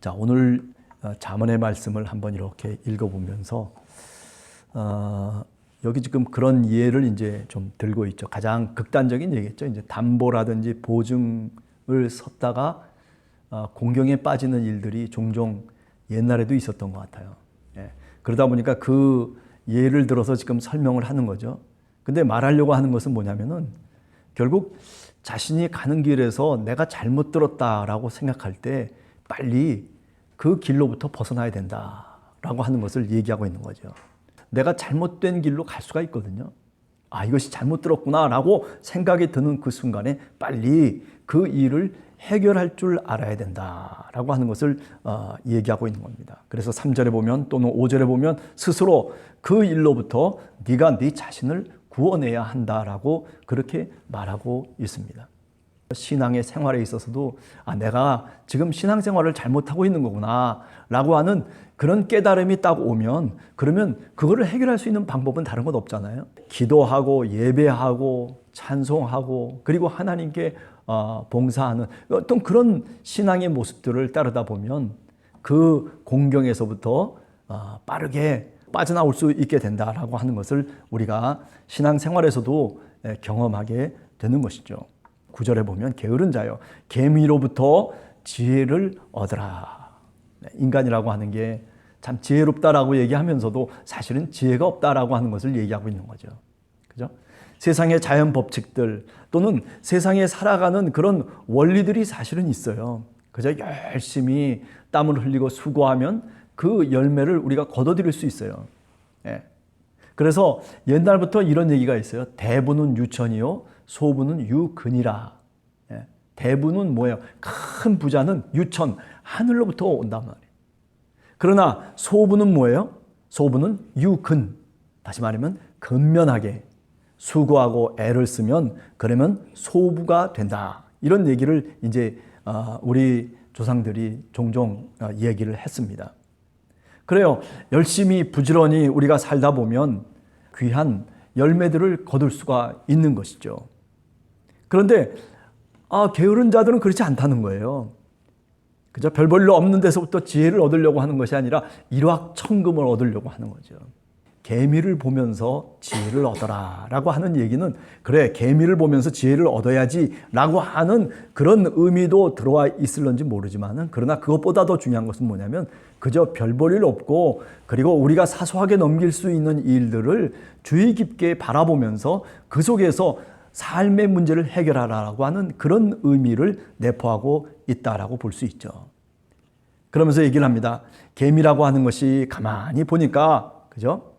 자, 오늘 잠언의 말씀을 한번 이렇게 읽어보면서 여기 지금 그런 예를 이제 좀 들고 있죠. 가장 극단적인 얘기겠죠. 이제 담보라든지 보증을 섰다가 공경에 빠지는 일들이 종종 옛날에도 있었던 것 같아요. 예. 그러다 보니까 그 예를 들어서 지금 설명을 하는 거죠. 근데 말하려고 하는 것은 뭐냐면은 결국 자신이 가는 길에서 내가 잘못 들었다라고 생각할 때 빨리 그 길로부터 벗어나야 된다라고 하는 것을 얘기하고 있는 거죠. 내가 잘못된 길로 갈 수가 있거든요. 아, 이것이 잘못 들었구나라고 생각이 드는 그 순간에 빨리 그 일을 해결할 줄 알아야 된다라고 하는 것을 얘기하고 있는 겁니다. 그래서 3절에 보면 또는 5절에 보면 스스로 그 일로부터 네가 네 자신을 구원해야 한다라고 그렇게 말하고 있습니다. 신앙의 생활에 있어서도 내가 지금 신앙생활을 잘못하고 있는 거구나 라고 하는 그런 깨달음이 딱 오면 그러면 그거를 해결할 수 있는 방법은 다른 것 없잖아요. 기도하고 예배하고 찬송하고 그리고 하나님께 봉사하는 어떤 그런 신앙의 모습들을 따르다 보면 그 공경에서부터 빠르게 빠져나올 수 있게 된다라고 하는 것을 우리가 신앙생활에서도 경험하게 되는 것이죠. 9절에 보면 게으른 자여 개미로부터 지혜를 얻으라. 인간이라고 하는 게 참 지혜롭다라고 얘기하면서도 사실은 지혜가 없다라고 하는 것을 얘기하고 있는 거죠. 그죠? 세상의 자연 법칙들 또는 세상에 살아가는 그런 원리들이 사실은 있어요. 그저 열심히 땀을 흘리고 수고하면 그 열매를 우리가 거둬들일 수 있어요. 예. 그래서 옛날부터 이런 얘기가 있어요. 대부는 유천이요 소부는 유근이라. 예. 대부는 뭐예요? 큰 부자는 유천, 하늘로부터 온단 말이에요. 그러나 소부는 뭐예요? 소부는 유근. 다시 말하면 근면하게 수고하고 애를 쓰면 그러면 소부가 된다. 이런 얘기를 이제 우리 조상들이 종종 얘기를 했습니다. 그래요. 열심히 부지런히 우리가 살다 보면 귀한 열매들을 거둘 수가 있는 것이죠. 그런데 게으른 자들은 그렇지 않다는 거예요. 그저 별 볼 일 없는 데서부터 지혜를 얻으려고 하는 것이 아니라 일확천금을 얻으려고 하는 거죠. 개미를 보면서 지혜를 얻어라 라고 하는 얘기는 그래 개미를 보면서 지혜를 얻어야지 라고 하는 그런 의미도 들어와 있을런지 모르지만은 그러나 그것보다 더 중요한 것은 뭐냐면 그저 별 볼 일 없고 그리고 우리가 사소하게 넘길 수 있는 일들을 주의 깊게 바라보면서 그 속에서 삶의 문제를 해결하라고 하는 그런 의미를 내포하고 있다라고 볼 수 있죠. 그러면서 얘기를 합니다. 개미라고 하는 것이 가만히 보니까 그죠?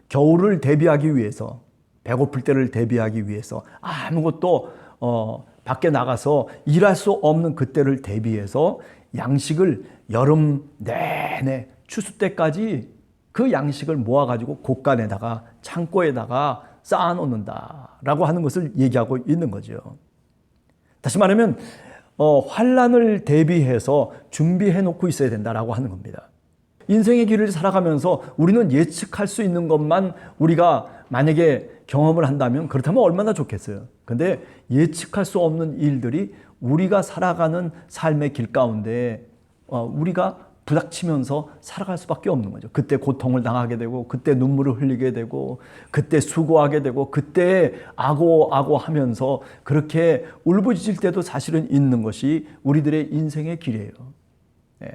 겨울을 대비하기 위해서 배고플 때를 대비하기 위해서 아무것도 밖에 나가서 일할 수 없는 그때를 대비해서 양식을 여름 내내 추수 때까지 그 양식을 모아가지고 곳간에다가 창고에다가 쌓아놓는다라고 하는 것을 얘기하고 있는 거죠. 다시 말하면 환난을 대비해서 준비해 놓고 있어야 된다라고 하는 겁니다. 인생의 길을 살아가면서 우리는 예측할 수 있는 것만 우리가 만약에 경험을 한다면 그렇다면 얼마나 좋겠어요. 근데 예측할 수 없는 일들이 우리가 살아가는 삶의 길 가운데 우리가 부닥치면서 살아갈 수밖에 없는 거죠. 그때 고통을 당하게 되고 그때 눈물을 흘리게 되고 그때 수고하게 되고 그때 아고 하면서 그렇게 울부짖을 때도 사실은 있는 것이 우리들의 인생의 길이에요. 네.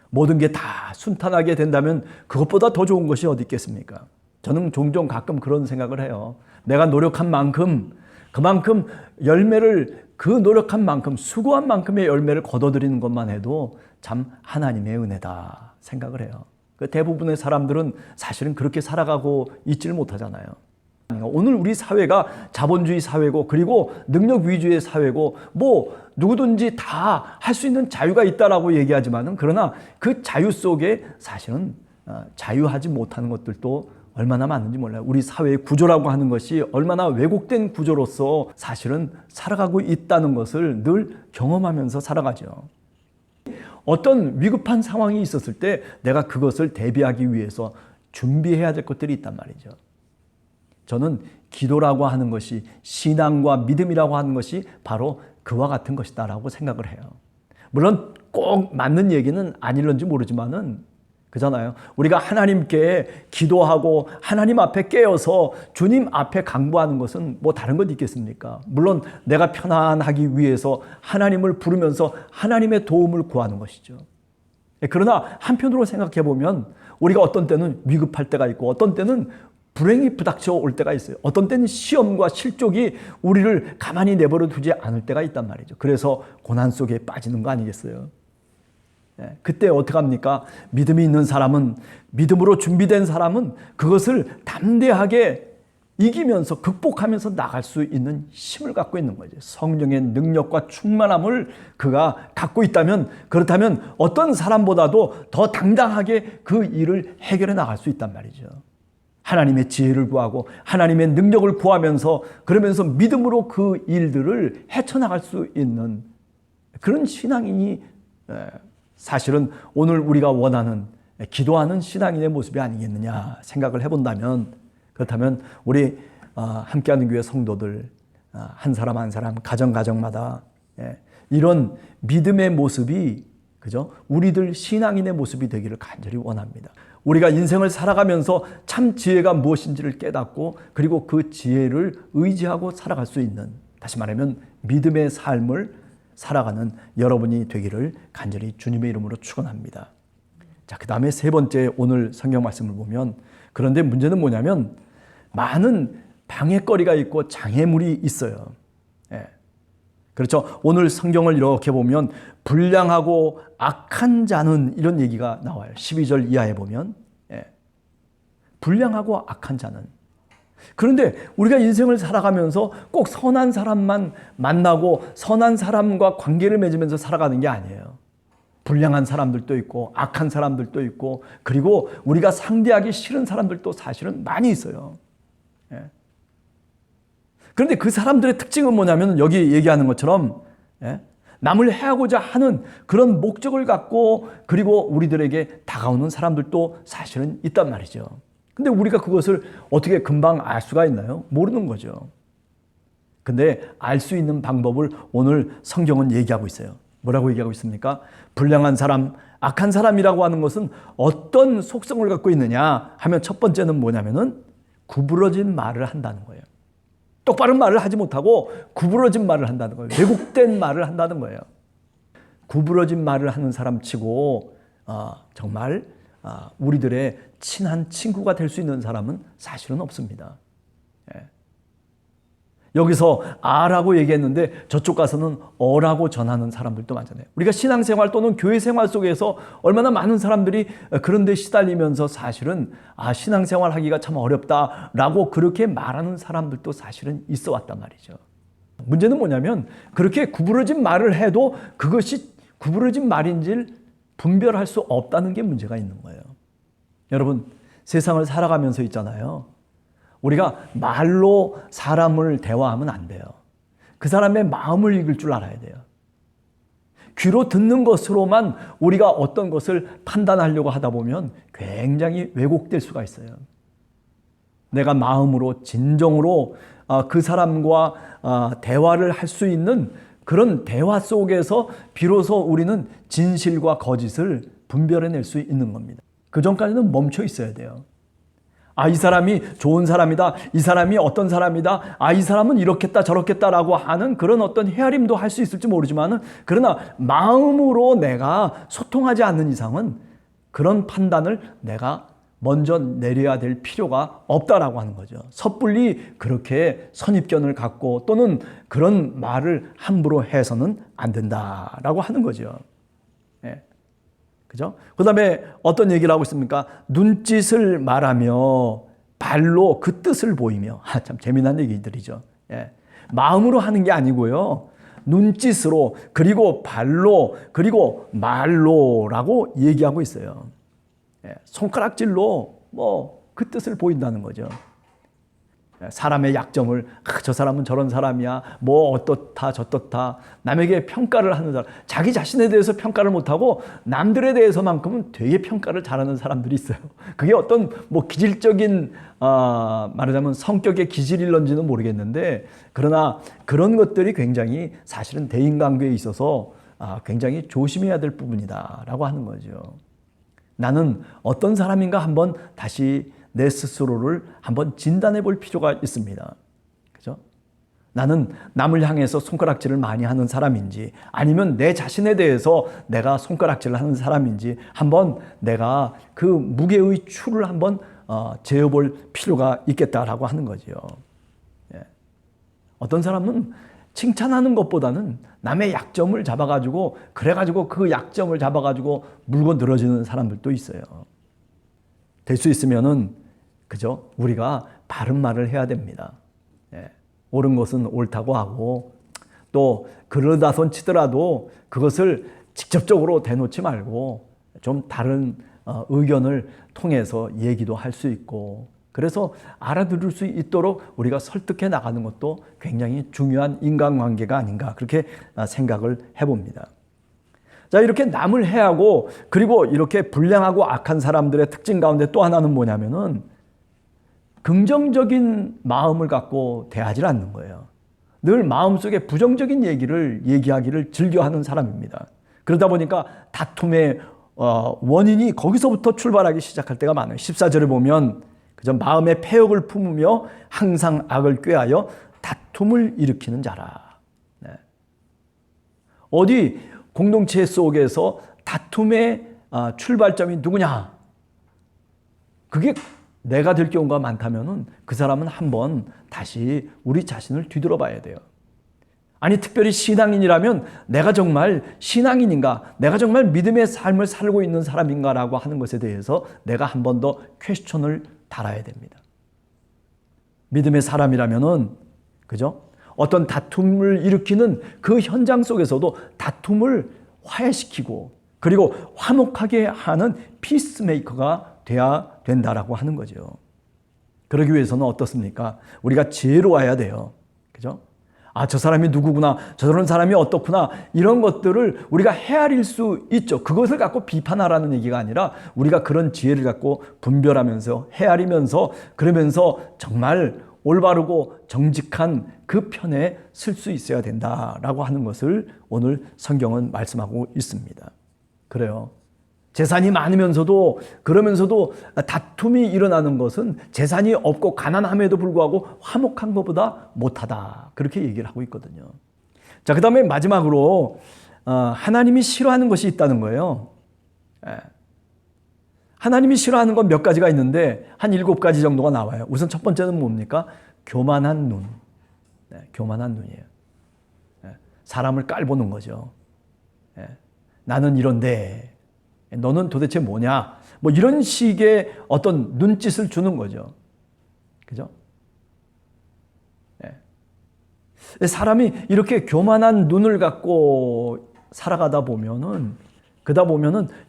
모든 게 다 순탄하게 된다면 그것보다 더 좋은 것이 어디 있겠습니까? 저는 종종 가끔 그런 생각을 해요. 내가 노력한 만큼 그만큼 열매를 그 노력한 만큼 수고한 만큼의 열매를 거둬들이는 것만 해도 참 하나님의 은혜다 생각을 해요. 대부분의 사람들은 사실은 그렇게 살아가고 있지를 못하잖아요. 오늘 우리 사회가 자본주의 사회고 그리고 능력 위주의 사회고 뭐 누구든지 다 할 수 있는 자유가 있다라고 얘기하지만은 그러나 그 자유 속에 사실은 자유하지 못하는 것들도 얼마나 많은지 몰라요. 우리 사회의 구조라고 하는 것이 얼마나 왜곡된 구조로서 사실은 살아가고 있다는 것을 늘 경험하면서 살아가죠. 어떤 위급한 상황이 있었을 때 내가 그것을 대비하기 위해서 준비해야 될 것들이 있단 말이죠. 저는 기도라고 하는 것이 신앙과 믿음이라고 하는 것이 바로 그와 같은 것이다라고 생각을 해요. 물론 꼭 맞는 얘기는 아닐런지 모르지만은 그잖아요. 우리가 하나님께 기도하고 하나님 앞에 깨어서 주님 앞에 강구하는 것은 뭐 다른 것 있겠습니까? 물론 내가 편안하기 위해서 하나님을 부르면서 하나님의 도움을 구하는 것이죠. 그러나 한편으로 생각해 보면 우리가 어떤 때는 위급할 때가 있고 어떤 때는 불행이 부닥쳐 올 때가 있어요. 어떤 때는 시험과 실족이 우리를 가만히 내버려 두지 않을 때가 있단 말이죠. 그래서 고난 속에 빠지는 거 아니겠어요? 그때 어떡합니까? 믿음이 있는 사람은, 믿음으로 준비된 사람은 그것을 담대하게 이기면서 극복하면서 나갈 수 있는 힘을 갖고 있는 거죠. 성령의 능력과 충만함을 그가 갖고 있다면, 그렇다면 어떤 사람보다도 더 당당하게 그 일을 해결해 나갈 수 있단 말이죠. 하나님의 지혜를 구하고 하나님의 능력을 구하면서 그러면서 믿음으로 그 일들을 헤쳐나갈 수 있는 그런 신앙인이 사실은 오늘 우리가 원하는 기도하는 신앙인의 모습이 아니겠느냐 생각을 해본다면, 그렇다면 우리 함께하는 교회 성도들 한 사람 한 사람 가정마다 이런 믿음의 모습이 그죠? 우리들 신앙인의 모습이 되기를 간절히 원합니다. 우리가 인생을 살아가면서 참 지혜가 무엇인지를 깨닫고 그리고 그 지혜를 의지하고 살아갈 수 있는, 다시 말하면 믿음의 삶을 살아가는 여러분이 되기를 간절히 주님의 이름으로 축원합니다. 자, 그 다음에 세 번째 오늘 성경 말씀을 보면, 그런데 문제는 뭐냐면 많은 방해거리가 있고 장애물이 있어요. 그렇죠. 오늘 성경을 이렇게 보면 불량하고 악한 자는 이런 얘기가 나와요. 12절 이하에 보면 불량하고 악한 자는. 그런데 우리가 인생을 살아가면서 꼭 선한 사람만 만나고 선한 사람과 관계를 맺으면서 살아가는 게 아니에요. 불량한 사람들도 있고 악한 사람들도 있고 그리고 우리가 상대하기 싫은 사람들도 사실은 많이 있어요. 그런데 그 사람들의 특징은 뭐냐면 여기 얘기하는 것처럼 남을 해하고자 하는 그런 목적을 갖고 그리고 우리들에게 다가오는 사람들도 사실은 있단 말이죠. 근데 우리가 그것을 어떻게 금방 알 수가 있나요? 모르는 거죠. 근데 알 수 있는 방법을 오늘 성경은 얘기하고 있어요. 뭐라고 얘기하고 있습니까? 불량한 사람, 악한 사람이라고 하는 것은 어떤 속성을 갖고 있느냐 하면 첫 번째는 뭐냐면은 구부러진 말을 한다는 거예요. 똑바른 말을 하지 못하고 구부러진 말을 한다는 거예요. 왜곡된 말을 한다는 거예요. 구부러진 말을 하는 사람 치고 정말 우리들의 친한 친구가 될 수 있는 사람은 사실은 없습니다. 여기서 아라고 얘기했는데 저쪽 가서는 어라고 전하는 사람들도 많잖아요. 우리가 신앙생활 또는 교회생활 속에서 얼마나 많은 사람들이 그런 데 시달리면서 사실은 신앙생활 하기가 참 어렵다라고 그렇게 말하는 사람들도 사실은 있어 왔단 말이죠. 문제는 뭐냐면 그렇게 구부러진 말을 해도 그것이 구부러진 말인지를 분별할 수 없다는 게 문제가 있는 거예요. 여러분, 세상을 살아가면서 있잖아요. 우리가 말로 사람을 대화하면 안 돼요. 그 사람의 마음을 읽을 줄 알아야 돼요. 귀로 듣는 것으로만 우리가 어떤 것을 판단하려고 하다 보면 굉장히 왜곡될 수가 있어요. 내가 마음으로 진정으로 그 사람과 대화를 할 수 있는 그런 대화 속에서 비로소 우리는 진실과 거짓을 분별해낼 수 있는 겁니다. 그 전까지는 멈춰 있어야 돼요. 이 사람이 좋은 사람이다. 이 사람이 어떤 사람이다. 이 사람은 이렇겠다 저렇겠다라고 하는 그런 어떤 헤아림도 할 수 있을지 모르지만 그러나 마음으로 내가 소통하지 않는 이상은 그런 판단을 내가 먼저 내려야 될 필요가 없다라고 하는 거죠. 섣불리 그렇게 선입견을 갖고 또는 그런 말을 함부로 해서는 안 된다라고 하는 거죠. 그죠? 그 다음에 어떤 얘기를 하고 있습니까? 눈짓을 말하며 발로 그 뜻을 보이며. 참 재미난 얘기들이죠. 마음으로 하는 게 아니고요. 눈짓으로 그리고 발로 그리고 말로라고 얘기하고 있어요. 손가락질로 그 뜻을 보인다는 거죠. 사람의 약점을 저 사람은 저런 사람이야 어떻다 저떻다 남에게 평가를 하는 사람, 자기 자신에 대해서 평가를 못하고 남들에 대해서만큼은 되게 평가를 잘하는 사람들이 있어요. 그게 어떤 기질적인 말하자면 성격의 기질일런지는 모르겠는데 그러나 그런 것들이 굉장히 사실은 대인관계에 있어서 굉장히 조심해야 될 부분이다라고 하는 거죠. 나는 어떤 사람인가 한번 다시 내 스스로를 한번 진단해 볼 필요가 있습니다. 그죠? 나는 남을 향해서 손가락질을 많이 하는 사람인지 아니면 내 자신에 대해서 내가 손가락질을 하는 사람인지 한번 내가 그 무게의 추를 한번 재어볼 필요가 있겠다라고 하는 거죠. 예. 어떤 사람은 칭찬하는 것보다는 남의 약점을 잡아가지고 그래가지고 그 약점을 잡아가지고 물고 늘어지는 사람들도 있어요. 될 수 있으면은 그죠? 우리가 바른 말을 해야 됩니다. 예. 옳은 것은 옳다고 하고 또 그러다 손 치더라도 그것을 직접적으로 대놓지 말고 좀 다른 의견을 통해서 얘기도 할 수 있고 그래서 알아들을 수 있도록 우리가 설득해 나가는 것도 굉장히 중요한 인간관계가 아닌가 그렇게 생각을 해봅니다. 자, 이렇게 남을 해하고 그리고 이렇게 불량하고 악한 사람들의 특징 가운데 또 하나는 뭐냐면은 긍정적인 마음을 갖고 대하지 않는 거예요. 늘 마음속에 부정적인 얘기를 얘기하기를 즐겨하는 사람입니다. 그러다 보니까 다툼의 원인이 거기서부터 출발하기 시작할 때가 많아요. 14절에 보면 그저 마음의 패역을 품으며 항상 악을 꾀하여 다툼을 일으키는 자라. 네. 어디 공동체 속에서 다툼의 출발점이 누구냐? 그게 내가 될 경우가 많다면은 그 사람은 한번 다시 우리 자신을 뒤돌아 봐야 돼요. 아니 특별히 신앙인이라면 내가 정말 신앙인인가? 내가 정말 믿음의 삶을 살고 있는 사람인가라고 하는 것에 대해서 내가 한 번 더 퀘스천을 달아야 됩니다. 믿음의 사람이라면은 그죠? 어떤 다툼을 일으키는 그 현장 속에서도 다툼을 화해시키고 그리고 화목하게 하는 피스메이커가 돼야 된다라고 하는 거죠. 그러기 위해서는 어떻습니까? 우리가 지혜로워야 돼요. 그죠? 저 사람이 누구구나, 저런 사람이 어떻구나, 이런 것들을 우리가 헤아릴 수 있죠. 그것을 갖고 비판하라는 얘기가 아니라 우리가 그런 지혜를 갖고 분별하면서 헤아리면서 그러면서 정말 올바르고 정직한 그 편에 설 수 있어야 된다라고 하는 것을 오늘 성경은 말씀하고 있습니다. 그래요. 재산이 많으면서도 그러면서도 다툼이 일어나는 것은 재산이 없고 가난함에도 불구하고 화목한 것보다 못하다. 그렇게 얘기를 하고 있거든요. 자, 그 다음에 마지막으로 하나님이 싫어하는 것이 있다는 거예요. 하나님이 싫어하는 건 몇 가지가 있는데 한 7가지 정도가 나와요. 우선 첫 번째는 뭡니까? 교만한 눈. 교만한 눈이에요. 사람을 깔보는 거죠. 나는 이런데 너는 도대체 뭐냐? 뭐 이런 식의 어떤 눈짓을 주는 거죠. 그죠? 사람이 이렇게 교만한 눈을 갖고 살아가다 보면은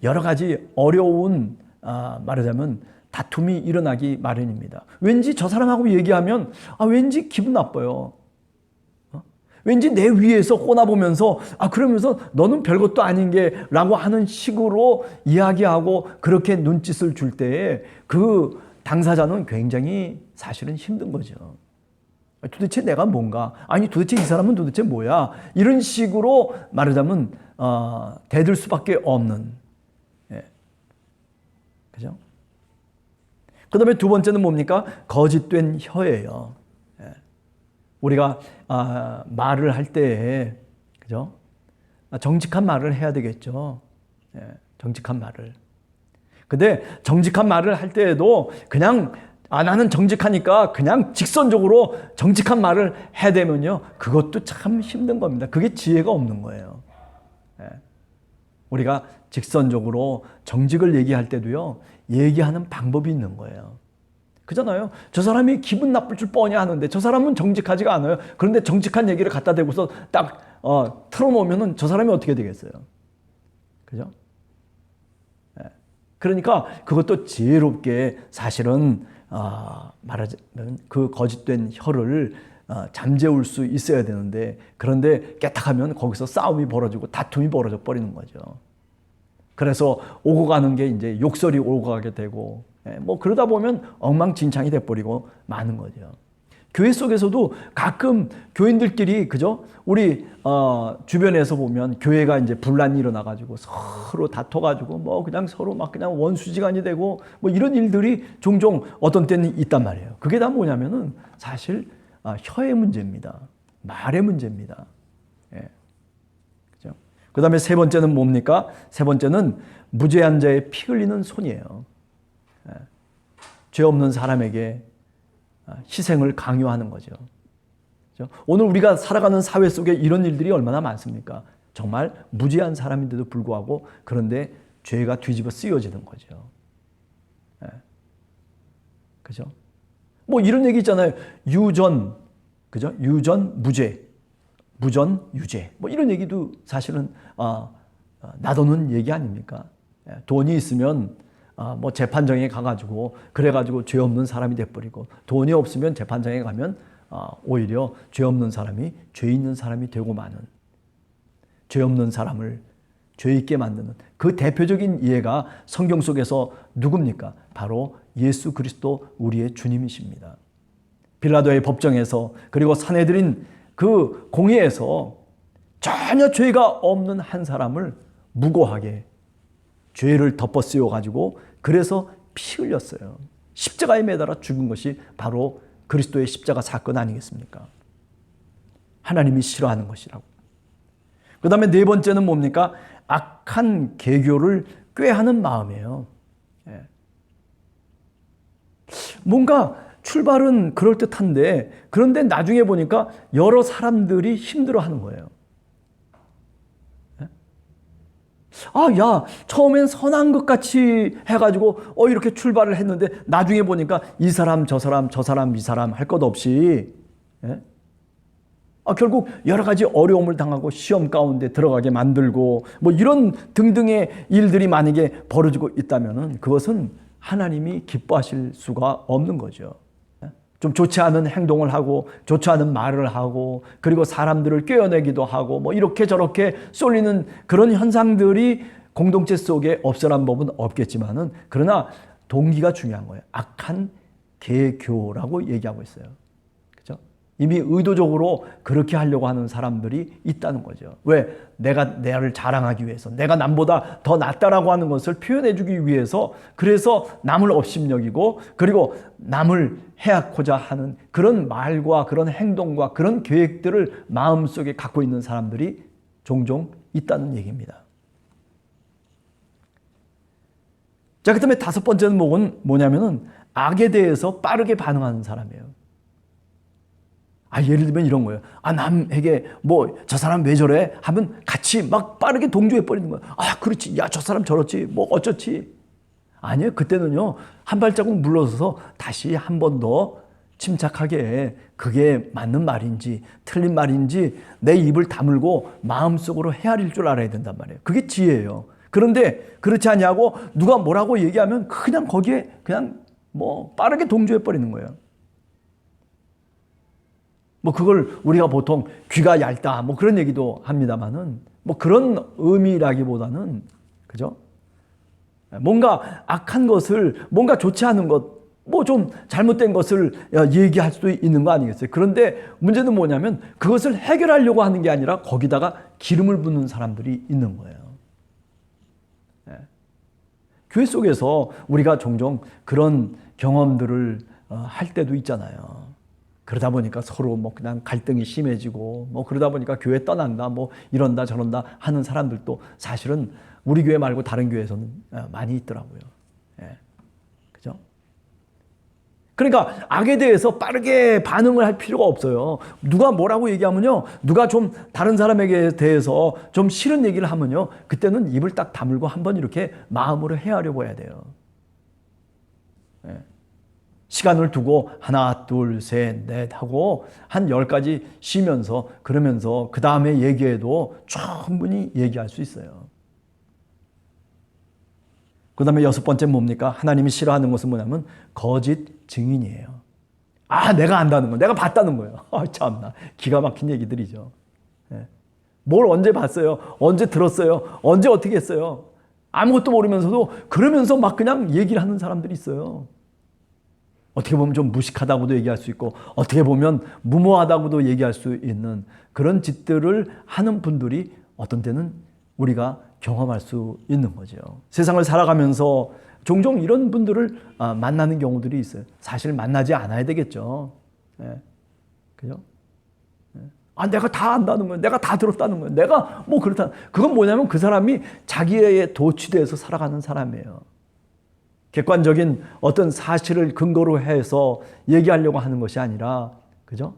여러 가지 어려운 말하자면 다툼이 일어나기 마련입니다. 왠지 저 사람하고 얘기하면 왠지 기분 나빠요. 왠지 내 위에서 꼬나보면서 그러면서 너는 별것도 아닌 게 라고 하는 식으로 이야기하고 그렇게 눈짓을 줄 때에 그 당사자는 굉장히 사실은 힘든 거죠. 도대체 내가 뭔가? 아니 도대체 이 사람은 도대체 뭐야? 이런 식으로 말하자면 대들 수밖에 없는. 그죠? 그 다음에 두 번째는 뭡니까? 거짓된 혀예요. 우리가 말을 할 때 그죠? 정직한 말을 해야 되겠죠. 정직한 말을. 근데 정직한 말을 할 때에도 그냥 나는 정직하니까 그냥 직선적으로 정직한 말을 해야 되면요. 그것도 참 힘든 겁니다. 그게 지혜가 없는 거예요. 우리가 직선적으로 정직을 얘기할 때도요. 얘기하는 방법이 있는 거예요. 그잖아요. 저 사람이 기분 나쁠 줄 뻔히 아는데 저 사람은 정직하지가 않아요. 그런데 정직한 얘기를 갖다 대고서 딱 틀어놓으면 저 사람이 어떻게 되겠어요? 그죠? 그러니까 그것도 지혜롭게 사실은 말하자면 그 거짓된 혀를 잠재울 수 있어야 되는데 그런데 깨딱하면 거기서 싸움이 벌어지고 다툼이 벌어져 버리는 거죠. 그래서 오고 가는 게 이제 욕설이 오고 가게 되고 뭐 그러다 보면 엉망진창이 돼버리고 마는 거죠. 교회 속에서도 가끔 교인들끼리 그죠? 우리 주변에서 보면 교회가 이제 분란이 일어나가지고 서로 다퉈가지고 뭐 그냥 서로 막 그냥 원수지간이 되고 뭐 이런 일들이 종종 어떤 때는 있단 말이에요. 그게 다 뭐냐면은 사실 혀의 문제입니다. 말의 문제입니다. 예. 그죠? 그 다음에 세 번째는 뭡니까? 세 번째는 무죄한 자의 피 흘리는 손이에요. 예. 죄 없는 사람에게 희생을 강요하는 거죠. 오늘 우리가 살아가는 사회 속에 이런 일들이 얼마나 많습니까? 정말 무죄한 사람인데도 불구하고 그런데 죄가 뒤집어 쓰여지는 거죠. 네. 그죠? 뭐 이런 얘기 있잖아요. 유전, 그죠? 유전, 무죄, 무전, 유죄. 뭐 이런 얘기도 사실은 나도는 얘기 아닙니까? 돈이 있으면 뭐 재판정에 가가지고 그래가지고 죄 없는 사람이 돼버리고 돈이 없으면 재판정에 가면 오히려 죄 없는 사람이 죄 있는 사람이 되고 마는 죄 없는 사람을 죄 있게 만드는 그 대표적인 예가 성경 속에서 누굽니까? 바로 예수 그리스도 우리의 주님이십니다. 빌라도의 법정에서 그리고 사내들인 그 공회에서 전혀 죄가 없는 한 사람을 무고하게 죄를 덮어 씌워가지고 그래서 피 흘렸어요. 십자가에 매달아 죽은 것이 바로 그리스도의 십자가 사건 아니겠습니까? 하나님이 싫어하는 것이라고. 그 다음에 네 번째는 뭡니까? 악한 계교를 꾀하는 마음이에요. 뭔가 출발은 그럴듯한데 그런데 나중에 보니까 여러 사람들이 힘들어하는 거예요. 야, 처음엔 선한 것 같이 해가지고 이렇게 출발을 했는데 나중에 보니까 이 사람 저 사람 저 사람 이 사람 할 것 없이 결국 여러 가지 어려움을 당하고 시험 가운데 들어가게 만들고 뭐 이런 등등의 일들이 만약에 벌어지고 있다면은 그것은 하나님이 기뻐하실 수가 없는 거죠. 좀 좋지 않은 행동을 하고 좋지 않은 말을 하고 그리고 사람들을 꿰어내기도 하고 뭐 이렇게 저렇게 쏠리는 그런 현상들이 공동체 속에 없어란 법은 없겠지만은 그러나 동기가 중요한 거예요. 악한 계교라고 얘기하고 있어요. 그렇죠? 이미 의도적으로 그렇게 하려고 하는 사람들이 있다는 거죠. 왜? 내가 나를 자랑하기 위해서 내가 남보다 더 낫다라고 하는 것을 표현해 주기 위해서 그래서 남을 업심여기고 그리고 남을 해하고자 하는 그런 말과 그런 행동과 그런 계획들을 마음속에 갖고 있는 사람들이 종종 있다는 얘기입니다. 자, 그 다음에 다섯 번째는 뭐냐면은 악에 대해서 빠르게 반응하는 사람이에요. 예를 들면 이런 거예요. 남에게 뭐 저 사람 왜 저래? 하면 같이 막 빠르게 동조해 버리는 거예요. 그렇지. 야, 저 사람 저렇지. 뭐 어쩌지. 아니에요. 그때는요. 한 발자국 물러서서 다시 한 번 더 침착하게 그게 맞는 말인지 틀린 말인지 내 입을 다물고 마음속으로 헤아릴 줄 알아야 된단 말이에요. 그게 지혜예요. 그런데 그렇지 않냐고 누가 뭐라고 얘기하면 그냥 거기에 그냥 뭐 빠르게 동조해 버리는 거예요. 뭐 그걸 우리가 보통 귀가 얇다 뭐 그런 얘기도 합니다만은 뭐 그런 의미라기보다는 그죠? 뭔가 악한 것을 뭔가 좋지 않은 것 뭐 좀 잘못된 것을 얘기할 수도 있는 거 아니겠어요? 그런데 문제는 뭐냐면 그것을 해결하려고 하는 게 아니라 거기다가 기름을 붓는 사람들이 있는 거예요. 교회 속에서 우리가 종종 그런 경험들을 할 때도 있잖아요. 그러다 보니까 서로 뭐 그냥 갈등이 심해지고 뭐 그러다 보니까 교회 떠난다 뭐 이런다 저런다 하는 사람들도 사실은 우리 교회 말고 다른 교회에서는 많이 있더라고요. 그죠? 그러니까 악에 대해서 빠르게 반응을 할 필요가 없어요. 누가 뭐라고 얘기하면요, 누가 좀 다른 사람에게 대해서 좀 싫은 얘기를 하면요, 그때는 입을 딱 다물고 한번 이렇게 마음으로 헤아려 봐야 돼요. 시간을 두고 하나, 둘, 셋, 넷 하고 한 10가지 쉬면서 그러면서 그 다음에 얘기해도 충분히 얘기할 수 있어요. 그 다음에 여섯 번째 뭡니까? 하나님이 싫어하는 것은 뭐냐면 거짓 증인이에요. 내가 안다는 거, 내가 봤다는 거예요. 참나 기가 막힌 얘기들이죠. 뭘 언제 봤어요? 언제 들었어요? 언제 어떻게 했어요? 아무것도 모르면서도 그러면서 막 그냥 얘기를 하는 사람들이 있어요. 어떻게 보면 좀 무식하다고도 얘기할 수 있고 어떻게 보면 무모하다고도 얘기할 수 있는 그런 짓들을 하는 분들이 어떤 때는 우리가 경험할 수 있는 거죠. 세상을 살아가면서 종종 이런 분들을 만나는 경우들이 있어요. 사실 만나지 않아야 되겠죠. 예. 그죠? 내가 다 안다는 거야. 내가 다 들었다는 거야. 내가 뭐 그렇다. 그건 뭐냐면 그 사람이 자기에 도취돼서 살아가는 사람이에요. 객관적인 어떤 사실을 근거로 해서 얘기하려고 하는 것이 아니라, 그죠?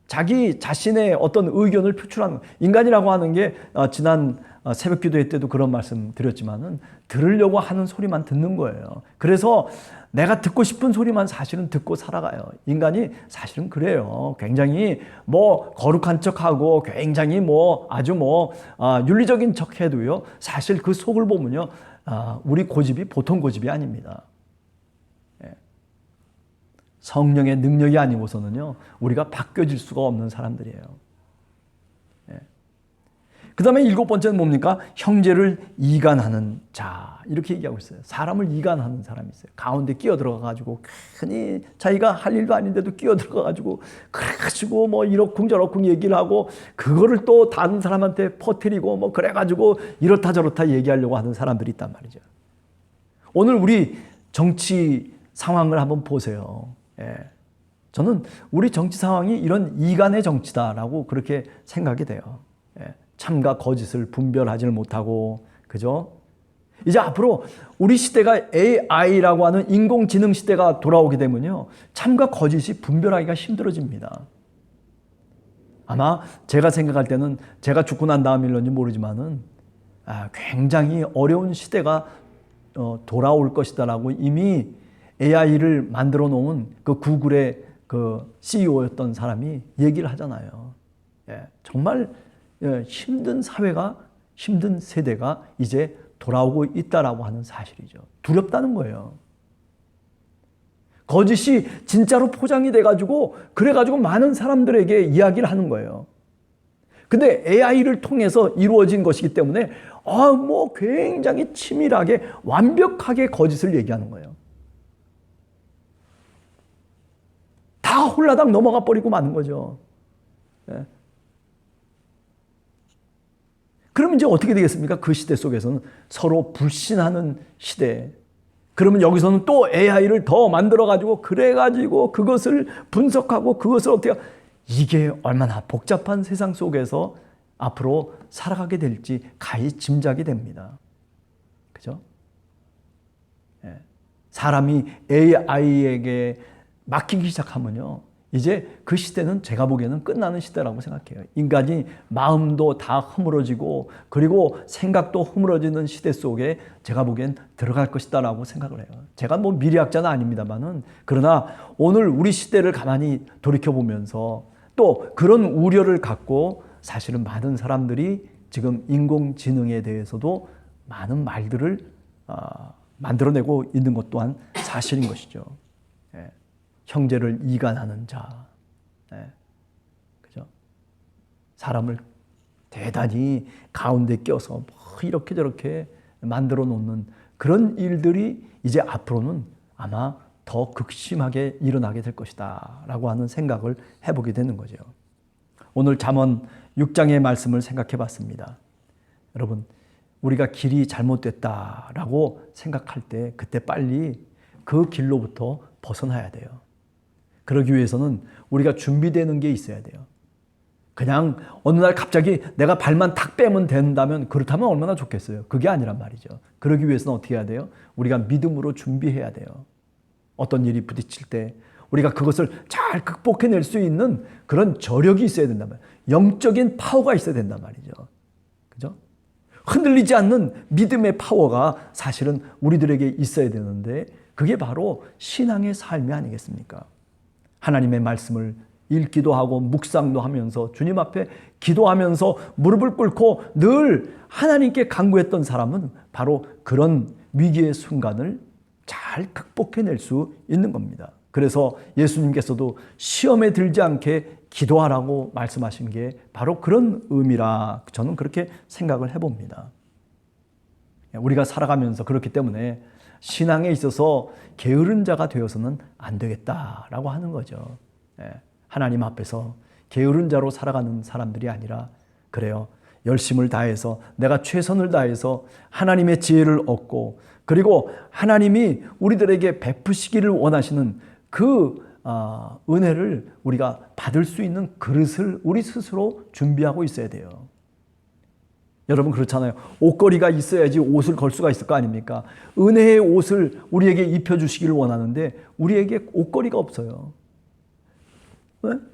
자기 자신의 어떤 의견을 표출하는, 인간이라고 하는 게 지난 새벽 기도회 때도 그런 말씀 드렸지만은 들으려고 하는 소리만 듣는 거예요. 그래서 내가 듣고 싶은 소리만 사실은 듣고 살아가요. 인간이 사실은 그래요. 굉장히 뭐 거룩한 척하고 굉장히 뭐 아주 뭐 윤리적인 척 해도요. 사실 그 속을 보면요. 우리 고집이 보통 고집이 아닙니다. 성령의 능력이 아니고서는요. 우리가 바뀌어질 수가 없는 사람들이에요. 그 다음에 7번째는 뭡니까? 형제를 이간하는 자. 이렇게 얘기하고 있어요. 사람을 이간하는 사람이 있어요. 가운데 끼어 들어가가지고 괜히 자기가 할 일도 아닌데도 끼어 들어가가지고 그래가지고 뭐 이러쿵저러쿵 얘기를 하고 그거를 또 다른 사람한테 퍼뜨리고 뭐 그래가지고 이렇다 저렇다 얘기하려고 하는 사람들이 있단 말이죠. 오늘 우리 정치 상황을 한번 보세요. 저는 우리 정치 상황이 이런 이간의 정치다라고 그렇게 생각이 돼요. 참과 거짓을 분별하지를 못하고, 그죠? 이제 앞으로 우리 시대가 AI라고 하는 인공지능 시대가 돌아오게 되면요. 참과 거짓이 분별하기가 힘들어집니다. 아마 제가 생각할 때는 제가 죽고 난 다음일런지 모르지만은 굉장히 어려운 시대가 돌아올 것이다라고 이미 AI를 만들어 놓은 그 구글의 그 CEO였던 사람이 얘기를 하잖아요. 정말 힘든 사회가, 힘든 세대가 이제 돌아오고 있다라고 하는 사실이죠. 두렵다는 거예요. 거짓이 진짜로 포장이 돼가지고, 그래가지고 많은 사람들에게 이야기를 하는 거예요. 근데 AI를 통해서 이루어진 것이기 때문에, 뭐 굉장히 치밀하게, 완벽하게 거짓을 얘기하는 거예요. 다 홀라당 넘어가 버리고 마는 거죠. 그러면 이제 어떻게 되겠습니까? 그 시대 속에서는 서로 불신하는 시대. 그러면 여기서는 또 AI를 더 만들어가지고 그래가지고 그것을 분석하고 그것을 어떻게 이게 얼마나 복잡한 세상 속에서 앞으로 살아가게 될지 가히 짐작이 됩니다. 그죠? 사람이 AI에게 맡기기 시작하면요. 이제 그 시대는 제가 보기에는 끝나는 시대라고 생각해요. 인간이 마음도 다 허물어지고 그리고 생각도 허물어지는 시대 속에 제가 보기엔 들어갈 것이다라고 생각을 해요. 제가 뭐 미래학자는 아닙니다만은 그러나 오늘 우리 시대를 가만히 돌이켜보면서 또 그런 우려를 갖고 사실은 많은 사람들이 지금 인공지능에 대해서도 많은 말들을 만들어내고 있는 것 또한 사실인 것이죠. 형제를 이간하는 자. 그죠? 사람을 대단히 가운데 껴서 뭐 이렇게 저렇게 만들어 놓는 그런 일들이 이제 앞으로는 아마 더 극심하게 일어나게 될 것이다 라고 하는 생각을 해보게 되는 거죠. 오늘 잠언 6장의 말씀을 생각해 봤습니다. 여러분, 우리가 길이 잘못됐다라고 생각할 때 그때 빨리 그 길로부터 벗어나야 돼요. 그러기 위해서는 우리가 준비되는 게 있어야 돼요. 그냥 어느 날 갑자기 내가 발만 탁 빼면 된다면 그렇다면 얼마나 좋겠어요. 그게 아니란 말이죠. 그러기 위해서는 어떻게 해야 돼요? 우리가 믿음으로 준비해야 돼요. 어떤 일이 부딪힐 때 우리가 그것을 잘 극복해낼 수 있는 그런 저력이 있어야 된단 말이에요. 영적인 파워가 있어야 된단 말이죠. 그죠? 흔들리지 않는 믿음의 파워가 사실은 우리들에게 있어야 되는데 그게 바로 신앙의 삶이 아니겠습니까? 하나님의 말씀을 읽기도 하고 묵상도 하면서 주님 앞에 기도하면서 무릎을 꿇고 늘 하나님께 간구했던 사람은 바로 그런 위기의 순간을 잘 극복해낼 수 있는 겁니다. 그래서 예수님께서도 시험에 들지 않게 기도하라고 말씀하신 게 바로 그런 의미라 저는 그렇게 생각을 해봅니다. 우리가 살아가면서 그렇기 때문에 신앙에 있어서 게으른 자가 되어서는 안 되겠다라고 하는 거죠. 하나님 앞에서 게으른 자로 살아가는 사람들이 아니라 그래요. 열심을 다해서 내가 최선을 다해서 하나님의 지혜를 얻고 그리고 하나님이 우리들에게 베푸시기를 원하시는 그 은혜를 우리가 받을 수 있는 그릇을 우리 스스로 준비하고 있어야 돼요. 여러분 그렇잖아요. 옷걸이가 있어야지 옷을 걸 수가 있을 거 아닙니까? 은혜의 옷을 우리에게 입혀주시기를 원하는데 우리에게 옷걸이가 없어요.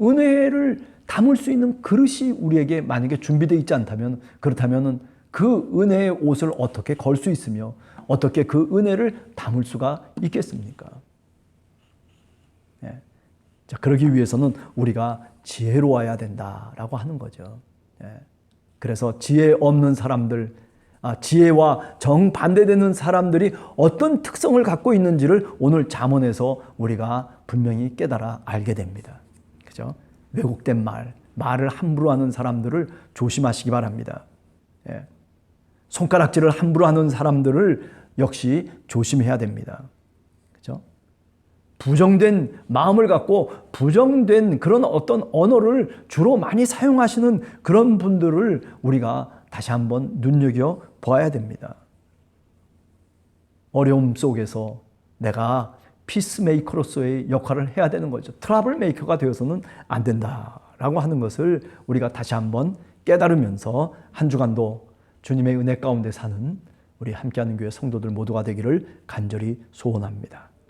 은혜를 담을 수 있는 그릇이 우리에게 만약에 준비되어 있지 않다면 그렇다면 그 은혜의 옷을 어떻게 걸 수 있으며 어떻게 그 은혜를 담을 수가 있겠습니까? 자, 그러기 위해서는 우리가 지혜로워야 된다라고 하는 거죠. 그래서 지혜 없는 사람들, 지혜와 정반대되는 사람들이 어떤 특성을 갖고 있는지를 오늘 잠언에서 우리가 분명히 깨달아 알게 됩니다. 그죠? 왜곡된 말을 함부로 하는 사람들을 조심하시기 바랍니다. 손가락질을 함부로 하는 사람들을 역시 조심해야 됩니다. 그죠? 부정된 마음을 갖고 부정된 그런 어떤 언어를 주로 많이 사용하시는 그런 분들을 우리가 다시 한번 눈여겨 보아야 됩니다. 어려움 속에서 내가 피스메이커로서의 역할을 해야 되는 거죠. 트러블 메이커가 되어서는 안 된다라고 하는 것을 우리가 다시 한번 깨달으면서 한 주간도 주님의 은혜 가운데 사는 우리 함께하는 교회 성도들 모두가 되기를 간절히 소원합니다.